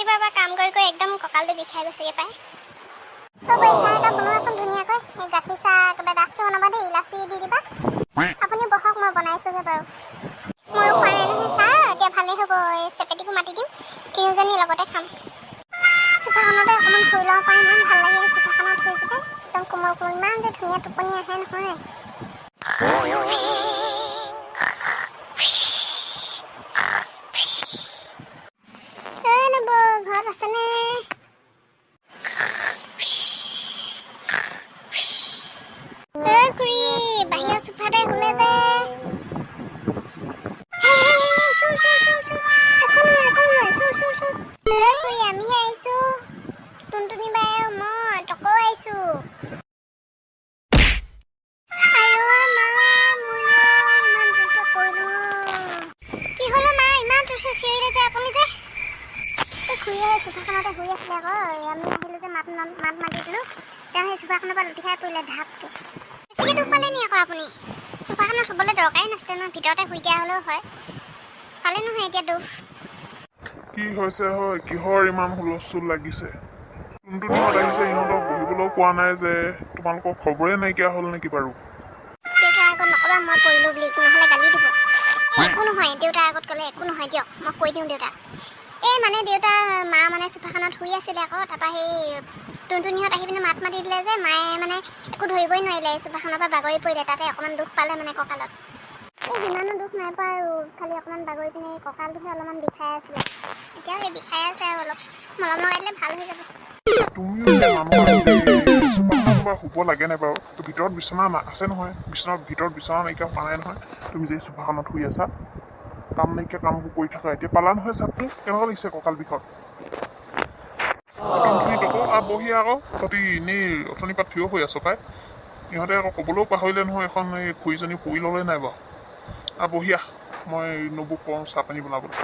ৰাতিপুৱাৰ পৰা কাম কৰি একদম কঁকালটো বিষাই গৈছেগে পাই। তই চাহ এটা বনোৱাচোন ধুনীয়াকৈ। গাখীৰ চাহ একেবাৰে ডাঠকৈ বনাবা দেই, ইলাচি দি দিবা। আপুনি বহক, মই বনাইছোগে বাৰু। ময়ো খোৱা নাই নহয় চাহ, এতিয়া ভালেই হ'ব। চেপেটিকো মাতি দিম, তিনিওজনী লগতে খাম। চোফাখনতে অকণমান শুই লওঁ পাই, ইমান ভাল লাগে চোফাখনত শুই পেলাই। একদম কোমল কোমল, ইমান যে ধুনীয়া টোপনি আহে নহয়। ঘৰত আছেনে? বাহিৰৰ চোফাতে শুলে যে। আমিহে আহিছো, টুনটুনি বাই আৰু মই তকৌ আহিছো। কি হলো মা, ইমান জোৰছে চিঞৰিলে যে আপুনি যে? খুৰী চোফাখনতে শুই আছিলে আকৌ, আমি আহিলো যে মাত মাতি দিলো, তেওঁ সেই চোফাখনৰ পৰা লুটি খাই পৰিলে ঢাপকে। বেছিকে দুখ পালে নি আকৌ আপুনি? চোফাখনত শুবলৈ দৰকাৰী নাছিলে নহয়, ভিতৰতে শুই দিয়া হ'লেও হয়। পালে নহয় এতিয়া দুখ। কি হৈছে হয়, কিহৰ ইমান হুলস্থুল লাগিছে? টুনটুনিহঁত আহিছে, ইহঁতক বহিবলৈও কোৱা নাই যে, তোমালোকৰ খবৰে নাইকিয়া হ'ল নেকি বাৰু? দেউতাৰ আগত নকবা মই পৰিলো বুলি, নহ'লে গালি দিব। একো নহয়, দেউতাৰ আগত ক'লে একো নহয় দিয়ক, মই কৈ দিওঁ দেউতাক। মানে দেউতাৰ মা মানে চোফাখনত শুই আছিলে আকৌ, তাৰপৰা সেই টুনটুনিহঁত আহি পিনে মাত মাতি দিলে যে, মায়ে মানে একো ধৰিবই নোৱাৰিলে, চোফাখনৰ পৰা বাগৰি পৰিলে, তাতে অকণমান দুখ পালে মানে কঁকালত। সিমানো দুখ নাই পোৱা আৰু, খালি অকণমান বাগৰি পিনে কঁকালটোহে অলপমান বিষাই আছিলে। এতিয়াও সেই বিষাই আছে আৰু অলপ, মলম লগাই দিলে ভাল হৈ যাব। তুমিও যে মানুহ চোফাখনত বাৰু শুব লাগে নে বাৰু? ভিতৰত বিচনা আছে নহয়, ভিতৰত বিচনা নাইকিয়া হোৱা নাই নহয়। তুমি যে চোফাখনত শুই আছা, কাম নাইকিয়া কামবোৰ কৰি থাকা, এতিয়া পালা নহয় চাপটো, কেনেকুৱা লাগিছে কঁকাল বিষত? টুনটুনি তকৌ বহি আকৌ, তহঁতি এনেই অথনিৰ পৰা থিয় হৈ আছ পাই। ইহঁতে আকৌ ক'বলৈও পাহৰিলে নহয়, এখন এই খুৰীজনী পৰি ল'লে নাই বাৰু? বহিয়া, মই নবৌক কওঁ চাহ পানী বনাবলৈ।